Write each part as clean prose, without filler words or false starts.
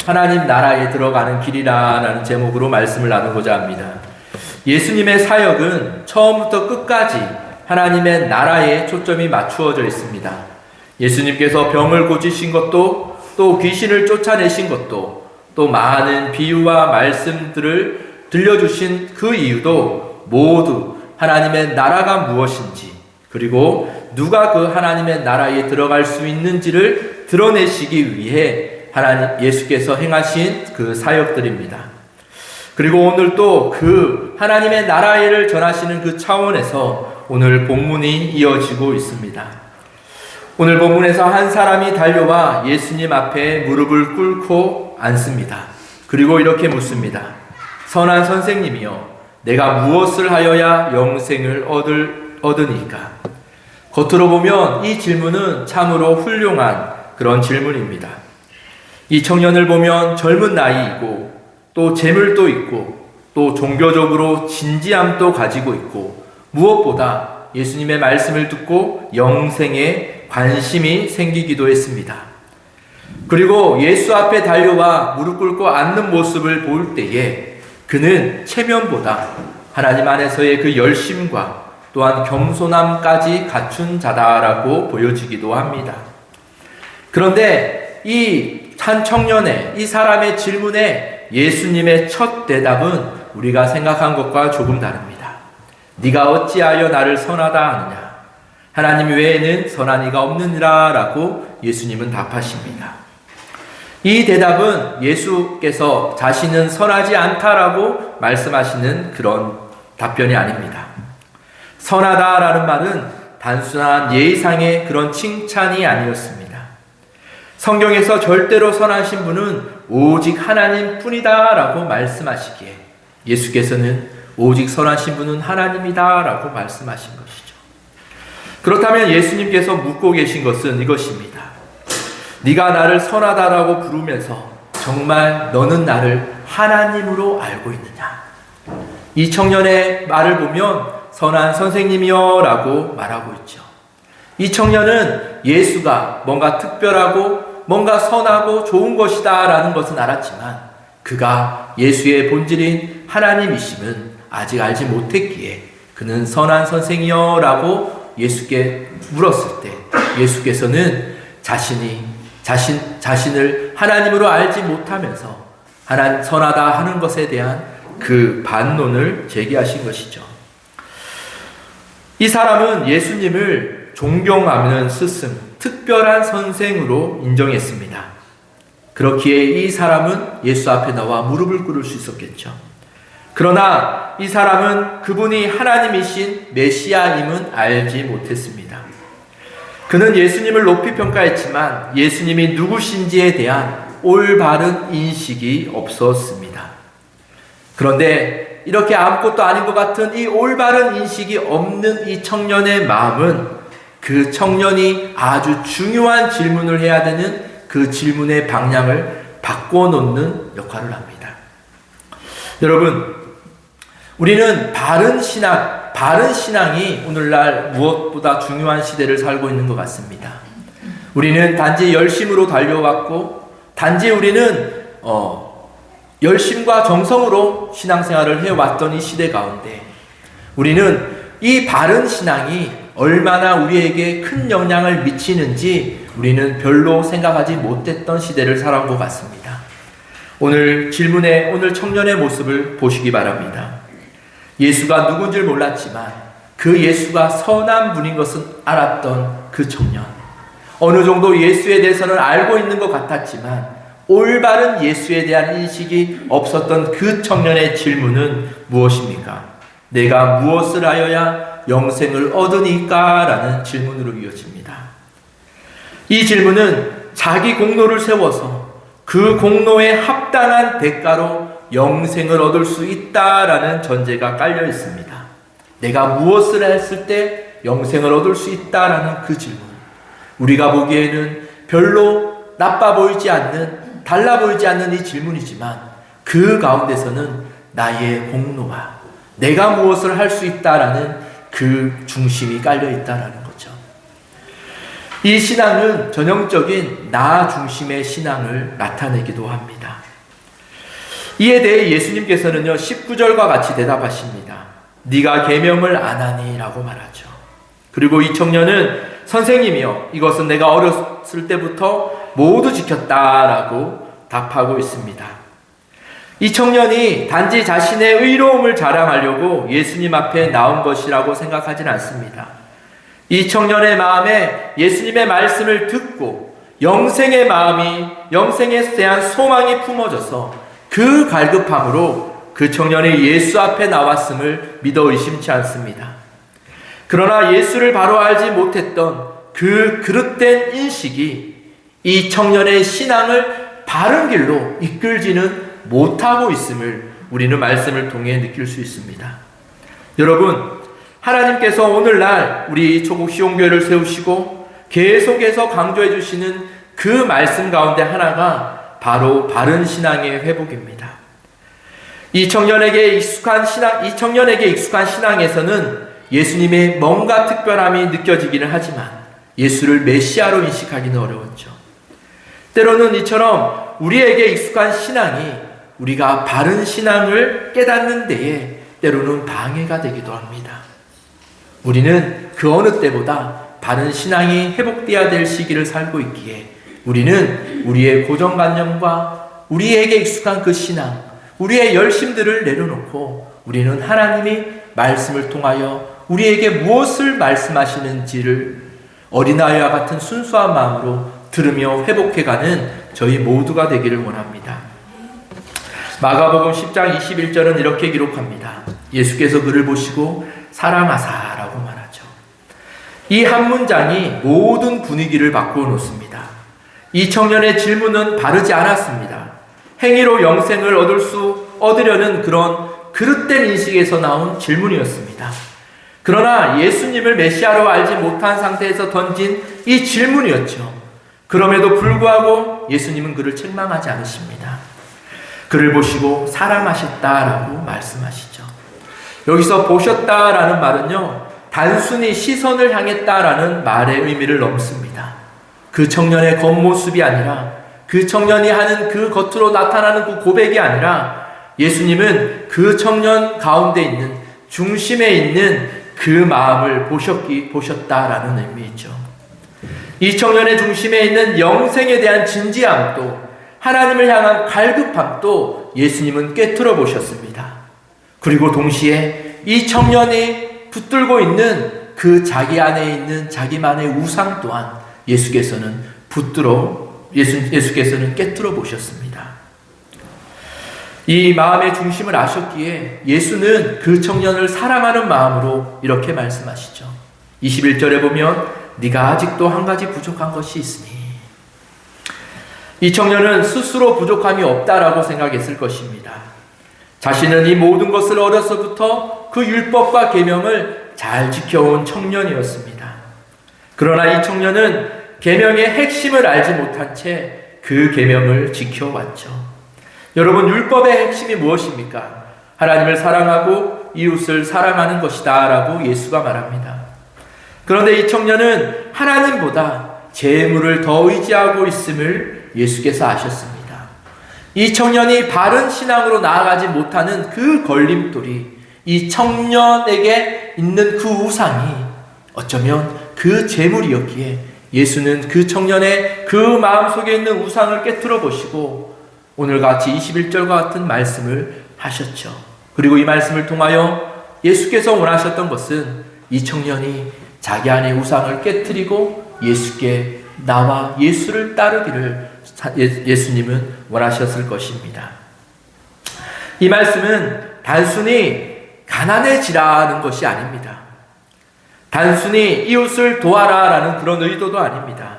하나님 나라에 들어가는 길이라는 제목으로 말씀을 나누고자 합니다. 예수님의 사역은 처음부터 끝까지 하나님의 나라에 초점이 맞추어져 있습니다. 예수님께서 병을 고치신 것도, 또 귀신을 쫓아내신 것도, 또 많은 비유와 말씀들을 들려주신 그 이유도 모두 하나님의 나라가 무엇인지, 그리고 누가 그 하나님의 나라에 들어갈 수 있는지를 드러내시기 위해 예수께서 행하신 그 사역들입니다. 그리고 오늘 또 그 하나님의 나라를 전하시는 그 차원에서 오늘 본문이 이어지고 있습니다. 오늘 본문에서 한 사람이 달려와 예수님 앞에 무릎을 꿇고 앉습니다. 그리고 이렇게 묻습니다. 선한 선생님이여, 내가 무엇을 하여야 영생을 얻으니까? 겉으로 보면 이 질문은 참으로 훌륭한 그런 질문입니다. 이 청년을 보면 젊은 나이이고, 또 재물도 있고, 또 종교적으로 진지함도 가지고 있고, 무엇보다 예수님의 말씀을 듣고 영생에 관심이 생기기도 했습니다. 그리고 예수 앞에 달려와 무릎 꿇고 앉는 모습을 볼 때에 그는 체면보다 하나님 안에서의 그 열심과 또한 겸손함까지 갖춘 자다라고 보여지기도 합니다. 그런데 이 한 청년의, 이 사람의 질문에 예수님의 첫 대답은 우리가 생각한 것과 조금 다릅니다. 네가 어찌하여 나를 선하다 하느냐? 하나님 외에는 선한 이가 없느니라 라고 예수님은 답하십니다. 이 대답은 예수께서 자신은 선하지 않다라고 말씀하시는 그런 답변이 아닙니다. 선하다라는 말은 단순한 예의상의 그런 칭찬이 아니었습니다. 성경에서 절대로 선하신 분은 오직 하나님 뿐이다 라고 말씀하시기에 예수께서는 오직 선하신 분은 하나님이다 라고 말씀하신 것이죠. 그렇다면 예수님께서 묻고 계신 것은 이것입니다. 네가 나를 선하다라고 부르면서 정말 너는 나를 하나님으로 알고 있느냐? 이 청년의 말을 보면 선한 선생님이여 라고 말하고 있죠. 이 청년은 예수가 뭔가 특별하고 뭔가 선하고 좋은 것이다 라는 것은 알았지만 그가 예수의 본질인 하나님이심은 아직 알지 못했기에 그는 선한 선생이여 라고 예수께 물었을 때 예수께서는 자신을 하나님으로 알지 못하면서 선하다 하는 것에 대한 그 반론을 제기하신 것이죠. 이 사람은 예수님을 존경하는 스승, 특별한 선생으로 인정했습니다. 그렇기에 이 사람은 예수 앞에 나와 무릎을 꿇을 수 있었겠죠. 그러나 이 사람은 그분이 하나님이신 메시아임은 알지 못했습니다. 그는 예수님을 높이 평가했지만 예수님이 누구신지에 대한 올바른 인식이 없었습니다. 그런데 이렇게 아무것도 아닌 것 같은 이 올바른 인식이 없는 이 청년의 마음은 그 청년이 아주 중요한 질문을 해야 되는 그 질문의 방향을 바꿔놓는 역할을 합니다. 여러분, 우리는 바른 신앙이 오늘날 무엇보다 중요한 시대를 살고 있는 것 같습니다. 우리는 단지 열심으로 달려왔고, 단지 우리는 열심과 정성으로 신앙생활을 해왔던 이 시대 가운데 우리는 이 바른 신앙이 얼마나 우리에게 큰 영향을 미치는지 우리는 별로 생각하지 못했던 시대를 살아온 것 같습니다. 오늘 청년의 모습을 보시기 바랍니다. 예수가 누군지 몰랐지만 그 예수가 선한 분인 것은 알았던 그 청년. 어느 정도 예수에 대해서는 알고 있는 것 같았지만 올바른 예수에 대한 인식이 없었던 그 청년의 질문은 무엇입니까? 내가 무엇을 하여야 영생을 얻으니까? 라는 질문으로 이어집니다. 이 질문은 자기 공로를 세워서 그 공로에 합당한 대가로 영생을 얻을 수 있다라는 전제가 깔려 있습니다. 내가 무엇을 했을 때 영생을 얻을 수 있다라는 그 질문. 우리가 보기에는 별로 나빠 보이지 않는, 달라 보이지 않는 이 질문이지만 그 가운데서는 나의 공로와 내가 무엇을 할 수 있다라는 그 중심이 깔려 있다라는 거죠. 이 신앙은 전형적인 나 중심의 신앙을 나타내기도 합니다. 이에 대해 예수님께서는요 19절과 같이 대답하십니다. 네가 계명을 안 하니? 라고 말하죠. 그리고 이 청년은 선생님이여 이것은 내가 어렸을 때부터 모두 지켰다 라고 답하고 있습니다. 이 청년이 단지 자신의 의로움을 자랑하려고 예수님 앞에 나온 것이라고 생각하진 않습니다. 이 청년의 마음에 예수님의 말씀을 듣고 영생의 마음이, 영생에 대한 소망이 품어져서 그 갈급함으로 그 청년이 예수 앞에 나왔음을 믿어 의심치 않습니다. 그러나 예수를 바로 알지 못했던 그 그릇된 인식이 이 청년의 신앙을 바른 길로 이끌지는 못하고 있음을 우리는 말씀을 통해 느낄 수 있습니다. 여러분, 하나님께서 오늘날 우리 조국 시온교회를 세우시고 계속해서 강조해 주시는 그 말씀 가운데 하나가 바로 바른 신앙의 회복입니다. 이 청년에게 익숙한 신앙에서는 예수님의 뭔가 특별함이 느껴지기는 하지만 예수를 메시아로 인식하기는 어려웠죠. 때로는 이처럼 우리에게 익숙한 신앙이 우리가 바른 신앙을 깨닫는 데에 때로는 방해가 되기도 합니다. 우리는 그 어느 때보다 바른 신앙이 회복되어야 될 시기를 살고 있기에 우리는 우리의 고정관념과 우리에게 익숙한 그 신앙, 우리의 열심들을 내려놓고 우리는 하나님이 말씀을 통하여 우리에게 무엇을 말씀하시는지를 어린아이와 같은 순수한 마음으로 들으며 회복해가는 저희 모두가 되기를 원합니다. 마가복음 10장 21절은 이렇게 기록합니다. 예수께서 그를 보시고 사랑하사라고 말하죠. 이 한 문장이 모든 분위기를 바꾸어 놓습니다. 이 청년의 질문은 바르지 않았습니다. 행위로 영생을 얻으려는 그런 그릇된 인식에서 나온 질문이었습니다. 그러나 예수님을 메시아로 알지 못한 상태에서 던진 이 질문이었죠. 그럼에도 불구하고 예수님은 그를 책망하지 않으십니다. 그를 보시고 사랑하셨다라고 말씀하시죠. 여기서 보셨다라는 말은요, 단순히 시선을 향했다라는 말의 의미를 넘습니다. 그 청년의 겉모습이 아니라, 그 청년이 하는 그 겉으로 나타나는 그 고백이 아니라 예수님은 그 청년 가운데 있는, 중심에 있는 그 마음을 보셨다라는 의미이죠. 이 청년의 중심에 있는 영생에 대한 진지함도, 하나님을 향한 갈급함도 예수님은 꿰뚫어 보셨습니다. 그리고 동시에 이 청년이 붙들고 있는 그 자기 안에 있는 자기만의 우상 또한 예수께서는 꿰뚫어 보셨습니다. 이 마음의 중심을 아셨기에 예수는 그 청년을 사랑하는 마음으로 이렇게 말씀하시죠. 21절에 보면 네가 아직도 한 가지 부족한 것이 있으니, 이 청년은 스스로 부족함이 없다라고 생각했을 것입니다. 자신은 이 모든 것을 어려서부터 그 율법과 계명을 잘 지켜온 청년이었습니다. 그러나 이 청년은 계명의 핵심을 알지 못한 채 그 계명을 지켜왔죠. 여러분, 율법의 핵심이 무엇입니까? 하나님을 사랑하고 이웃을 사랑하는 것이다 라고 예수가 말합니다. 그런데 이 청년은 하나님보다 재물을 더 의지하고 있음을 예수께서 아셨습니다. 이 청년이 바른 신앙으로 나아가지 못하는 그 걸림돌이, 이 청년에게 있는 그 우상이 어쩌면 그 재물이었기에 예수는 그 청년의 그 마음속에 있는 우상을 깨트려 보시고 오늘같이 21절과 같은 말씀을 하셨죠. 그리고 이 말씀을 통하여 예수께서 원하셨던 것은 이 청년이 자기 안의 우상을 깨트리고 예수께 나와 예수를 따르기를 예수님은 원하셨을 것입니다. 이 말씀은 단순히 가난해지라는 것이 아닙니다. 단순히 이웃을 도와라라는 그런 의도도 아닙니다.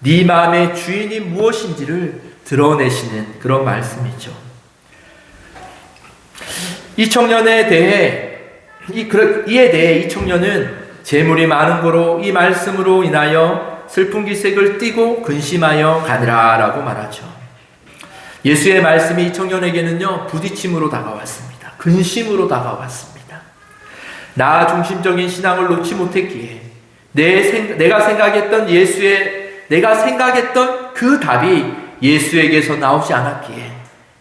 네 마음의 주인이 무엇인지를 드러내시는 그런 말씀이죠. 이 청년에 대해 이에 대해 이 청년은 재물이 많은 거로 이 말씀으로 인하여 슬픈 기색을 띠고 근심하여 가느라라고 말하죠. 예수의 말씀이 이 청년에게는요 부딪힘으로 다가왔습니다. 근심으로 다가왔습니다. 나 중심적인 신앙을 놓지 못했기에 내가 생각했던 그 답이 예수에게서 나오지 않았기에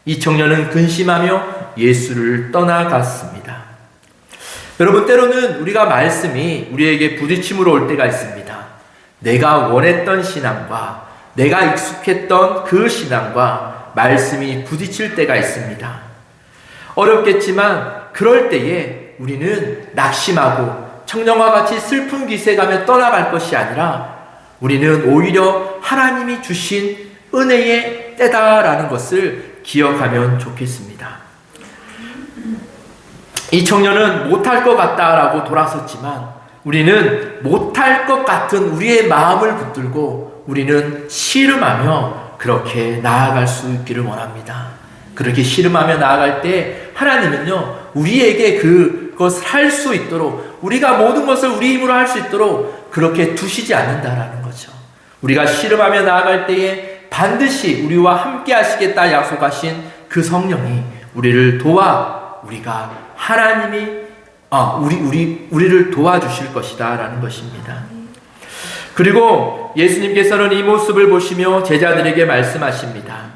이 청년은 근심하며 예수를 떠나갔습니다. 여러분, 때로는 우리가 말씀이 우리에게 부딪힘으로 올 때가 있습니다. 내가 원했던 신앙과 내가 익숙했던 그 신앙과 말씀이 부딪힐 때가 있습니다. 어렵겠지만 그럴 때에 우리는 낙심하고 청년과 같이 슬픈 기색하며 떠나갈 것이 아니라 우리는 오히려 하나님이 주신 은혜의 때다라는 것을 기억하면 좋겠습니다. 이 청년은 못할 것 같다라고 돌아섰지만 우리는 못할 것 같은 우리의 마음을 붙들고 우리는 씨름하며 그렇게 나아갈 수 있기를 원합니다. 그렇게 씨름하며 나아갈 때 하나님은요, 우리에게 그것을 할 수 있도록, 우리가 모든 것을 우리 힘으로 할 수 있도록 그렇게 두시지 않는다라는 거죠. 우리가 씨름하며 나아갈 때에 반드시 우리와 함께 하시겠다 약속하신 그 성령이 우리를 도와 우리를 도와주실 것이다 라는 것입니다. 그리고 예수님께서는 이 모습을 보시며 제자들에게 말씀하십니다.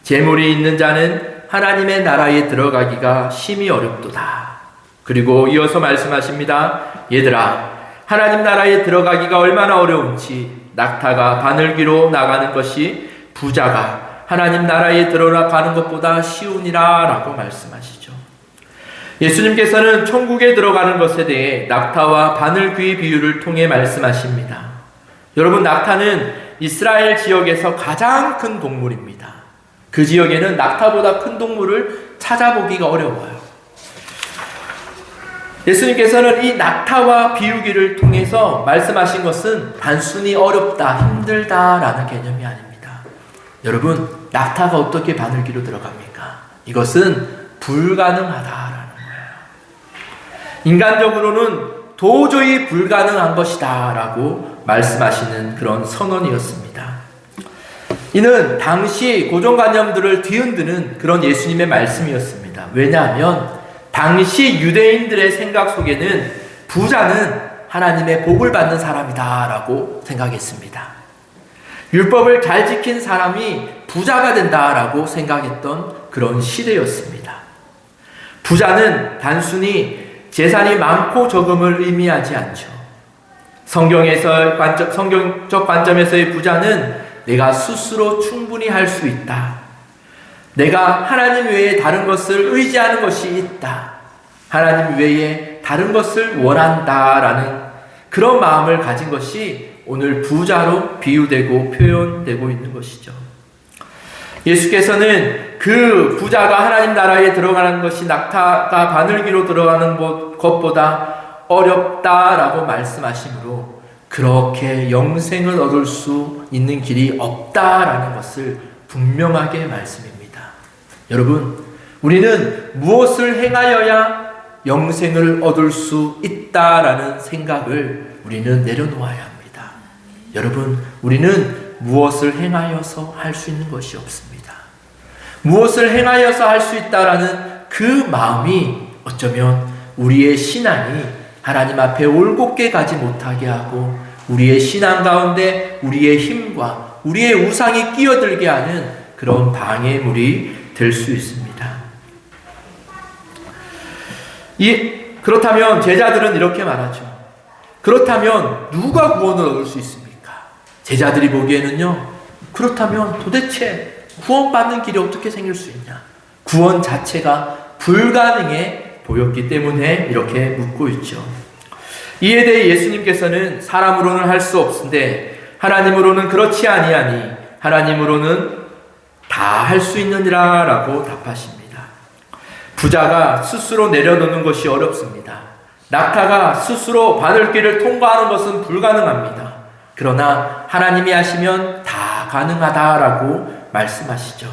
재물이 있는 자는 하나님의 나라에 들어가기가 심히 어렵도다. 그리고 이어서 말씀하십니다. 얘들아, 하나님 나라에 들어가기가 얼마나 어려운지 낙타가 바늘귀로 나가는 것이 부자가 하나님 나라에 들어가는 것보다 쉬우니라 라고 말씀하시죠. 예수님께서는 천국에 들어가는 것에 대해 낙타와 바늘귀의 비유를 통해 말씀하십니다. 여러분, 낙타는 이스라엘 지역에서 가장 큰 동물입니다. 그 지역에는 낙타보다 큰 동물을 찾아보기가 어려워요. 예수님께서는 이 낙타와 비유기를 통해서 말씀하신 것은 단순히 어렵다, 힘들다라는 개념이 아닙니다. 여러분, 낙타가 어떻게 바늘귀로 들어갑니까? 이것은 불가능하다라는 거예요. 인간적으로는 도저히 불가능한 것이다 라고 말씀하시는 그런 선언이었습니다. 이는 당시 고정관념들을 뒤흔드는 그런 예수님의 말씀이었습니다. 왜냐하면 당시 유대인들의 생각 속에는 부자는 하나님의 복을 받는 사람이다 라고 생각했습니다. 율법을 잘 지킨 사람이 부자가 된다라고 생각했던 그런 시대였습니다. 부자는 단순히 재산이 많고 적음을 의미하지 않죠. 성경적 관점에서의 부자는 내가 스스로 충분히 할 수 있다. 내가 하나님 외에 다른 것을 의지하는 것이 있다. 하나님 외에 다른 것을 원한다라는 그런 마음을 가진 것이 오늘 부자로 비유되고 표현되고 있는 것이죠. 예수께서는 그 부자가 하나님 나라에 들어가는 것이 낙타가 바늘귀로 들어가는 것보다 어렵다라고 말씀하시므로 그렇게 영생을 얻을 수 있는 길이 없다라는 것을 분명하게 말씀입니다. 여러분, 우리는 무엇을 행하여야 영생을 얻을 수 있다라는 생각을 우리는 내려놓아야 합니다. 여러분, 우리는 무엇을 행하여서 할 수 있는 것이 없습니다. 무엇을 행하여서 할 수 있다라는 그 마음이 어쩌면 우리의 신앙이 하나님 앞에 올곧게 가지 못하게 하고 우리의 신앙 가운데 우리의 힘과 우리의 우상이 끼어들게 하는 그런 방해물이 될 수 있습니다. 그렇다면 제자들은 이렇게 말하죠. 그렇다면 누가 구원을 얻을 수 있습니까? 제자들이 보기에는요, 그렇다면 도대체 구원받는 길이 어떻게 생길 수 있냐? 구원 자체가 불가능해 보였기 때문에 이렇게 묻고 있죠. 이에 대해 예수님께서는 사람으로는 할 수 없은데 하나님으로는 그렇지 아니하니 하나님으로는 다 할 수 있느니라 라고 답하십니다. 부자가 스스로 내려놓는 것이 어렵습니다. 낙타가 스스로 바늘길을 통과하는 것은 불가능합니다. 그러나 하나님이 하시면 다 가능하다라고 말씀하시죠.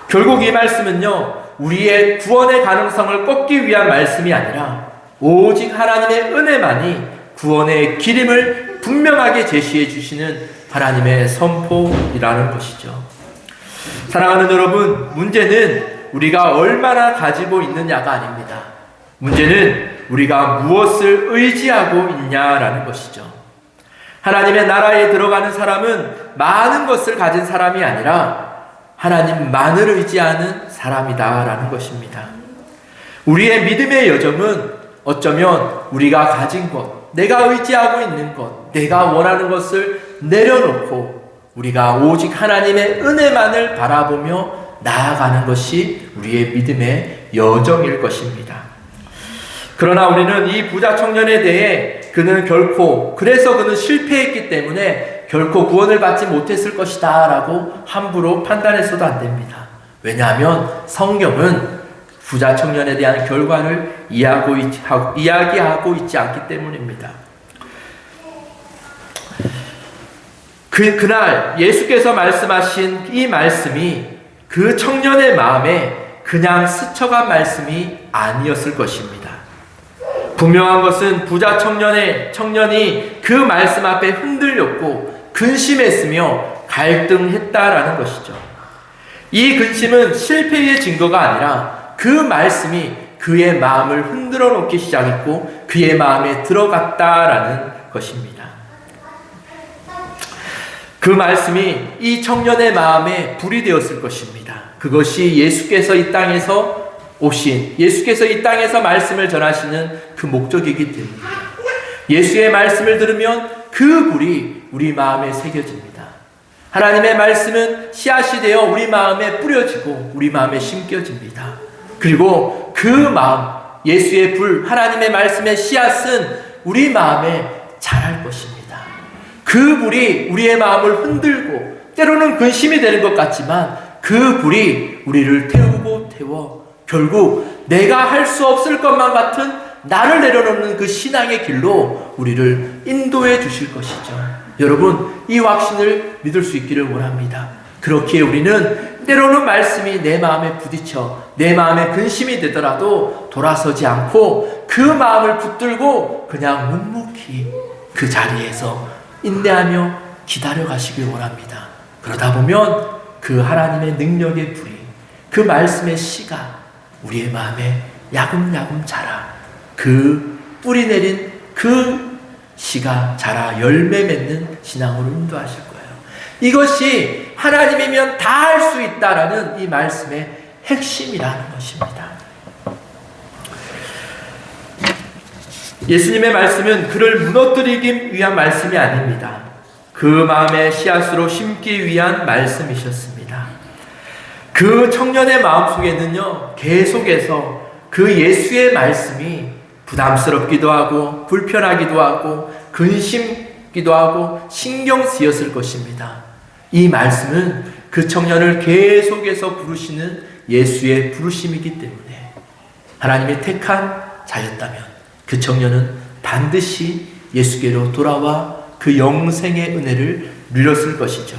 결국 이 말씀은요, 우리의 구원의 가능성을 꺾기 위한 말씀이 아니라 오직 하나님의 은혜만이 구원의 길임을 분명하게 제시해 주시는 하나님의 선포이라는 것이죠. 사랑하는 여러분, 문제는 우리가 얼마나 가지고 있느냐가 아닙니다. 문제는 우리가 무엇을 의지하고 있냐라는 것이죠. 하나님의 나라에 들어가는 사람은 많은 것을 가진 사람이 아니라 하나님만을 의지하는 사람이다라는 것입니다. 우리의 믿음의 여정은 어쩌면 우리가 가진 것, 내가 의지하고 있는 것, 내가 원하는 것을 내려놓고 우리가 오직 하나님의 은혜만을 바라보며 나아가는 것이 우리의 믿음의 여정일 것입니다. 그러나 우리는 이 부자 청년에 대해 그래서 그는 실패했기 때문에 결코 구원을 받지 못했을 것이다 라고 함부로 판단해서도 안 됩니다. 왜냐하면 성경은 부자 청년에 대한 결과를 이야기하고 있지 않기 때문입니다. 그날 예수께서 말씀하신 이 말씀이 그 청년의 마음에 그냥 스쳐간 말씀이 아니었을 것입니다. 분명한 것은 부자 청년이 그 말씀 앞에 흔들렸고 근심했으며 갈등했다라는 것이죠. 이 근심은 실패의 증거가 아니라 그 말씀이 그의 마음을 흔들어 놓기 시작했고 그의 마음에 들어갔다라는 것입니다. 그 말씀이 이 청년의 마음에 불이 되었을 것입니다. 그것이 예수께서 이 땅에서 말씀을 전하시는 그 목적이기 때문입니다. 예수의 말씀을 들으면 그 불이 우리 마음에 새겨집니다. 하나님의 말씀은 씨앗이 되어 우리 마음에 뿌려지고 우리 마음에 심겨집니다. 그리고 그 마음, 예수의 불, 하나님의 말씀의 씨앗은 우리 마음에 자랄 것입니다. 그 불이 우리의 마음을 흔들고 때로는 근심이 되는 것 같지만 그 불이 우리를 태워 결국 내가 할 수 없을 것만 같은 나를 내려놓는 그 신앙의 길로 우리를 인도해 주실 것이죠. 여러분, 이 확신을 믿을 수 있기를 원합니다. 그렇기에 우리는 때로는 말씀이 내 마음에 부딪혀 내 마음에 근심이 되더라도 돌아서지 않고 그 마음을 붙들고 그냥 묵묵히 그 자리에서 인내하며 기다려 가시길 원합니다. 그러다 보면 그 하나님의 능력의 불이, 그 말씀의 씨가 우리의 마음에 야금야금 자라 그 뿌리 내린 그 씨가 자라 열매 맺는 신앙으로 인도하실 거예요. 이것이 하나님이면 다 할 수 있다라는 이 말씀의 핵심이라는 것입니다. 예수님의 말씀은 그를 무너뜨리기 위한 말씀이 아닙니다. 그 마음의 씨앗으로 심기 위한 말씀이셨습니다. 그 청년의 마음속에는요, 계속해서 그 예수의 말씀이 부담스럽기도 하고 불편하기도 하고 근심기도 하고 신경 쓰였을 것입니다. 이 말씀은 그 청년을 계속해서 부르시는 예수의 부르심이기 때문에 하나님의 택한 자였다면 그 청년은 반드시 예수께로 돌아와 그 영생의 은혜를 누렸을 것이죠.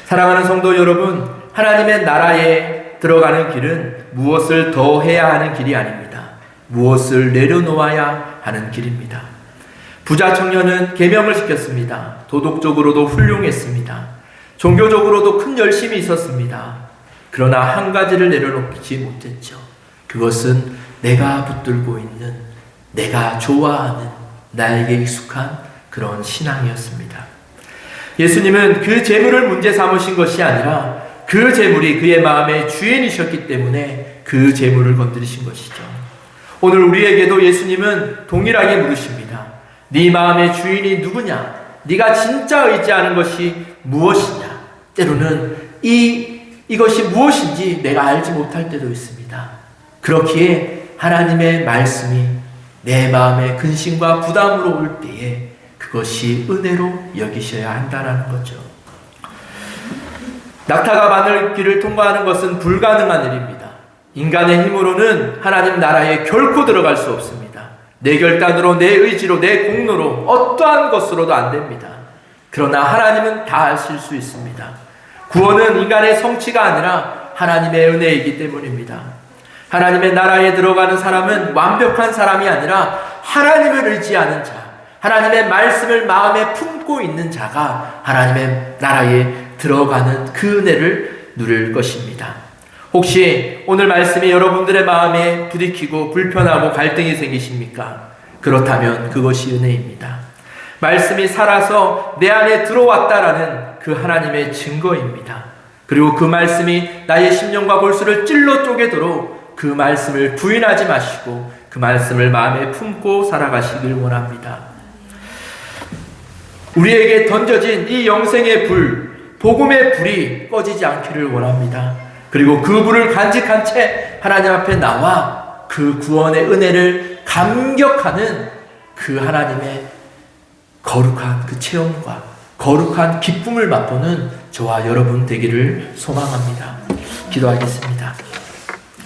사랑하는 성도 여러분, 하나님의 나라에 들어가는 길은 무엇을 더 해야 하는 길이 아닙니다. 무엇을 내려놓아야 하는 길입니다. 부자 청년은 계명을 지켰습니다. 도덕적으로도 훌륭했습니다. 종교적으로도 큰 열심이 있었습니다. 그러나 한 가지를 내려놓지 못했죠. 그것은 내가 붙들고 있는, 내가 좋아하는, 나에게 익숙한 그런 신앙이었습니다. 예수님은 그 재물을 문제 삼으신 것이 아니라 그 재물이 그의 마음의 주인이셨기 때문에 그 재물을 건드리신 것이죠. 오늘 우리에게도 예수님은 동일하게 물으십니다. 네 마음의 주인이 누구냐? 네가 진짜 의지하는 것이 무엇이냐? 때로는 이것이 무엇인지 내가 알지 못할 때도 있습니다. 그렇기에 하나님의 말씀이 내 마음의 근심과 부담으로 올 때에 그것이 은혜로 여기셔야 한다는 거죠. 낙타가 바늘 길을 통과하는 것은 불가능한 일입니다. 인간의 힘으로는 하나님 나라에 결코 들어갈 수 없습니다. 내 결단으로, 내 의지로, 내 공로로 어떠한 것으로도 안 됩니다. 그러나 하나님은 다 하실 수 있습니다. 구원은 인간의 성취가 아니라 하나님의 은혜이기 때문입니다. 하나님의 나라에 들어가는 사람은 완벽한 사람이 아니라 하나님을 의지하는 자, 하나님의 말씀을 마음에 품고 있는 자가 하나님의 나라에 들어가는 그 은혜를 누릴 것입니다. 혹시 오늘 말씀이 여러분들의 마음에 부딪히고 불편하고 갈등이 생기십니까? 그렇다면 그것이 은혜입니다. 말씀이 살아서 내 안에 들어왔다라는 그 하나님의 증거입니다. 그리고 그 말씀이 나의 심령과 골수를 찔러 쪼개도록 그 말씀을 부인하지 마시고 그 말씀을 마음에 품고 살아가시길 원합니다. 우리에게 던져진 이 영생의 불, 복음의 불이 꺼지지 않기를 원합니다. 그리고 그 불을 간직한 채 하나님 앞에 나와 그 구원의 은혜를 감격하는 그 하나님의 거룩한 그 체험과 거룩한 기쁨을 맛보는 저와 여러분 되기를 소망합니다. 기도하겠습니다.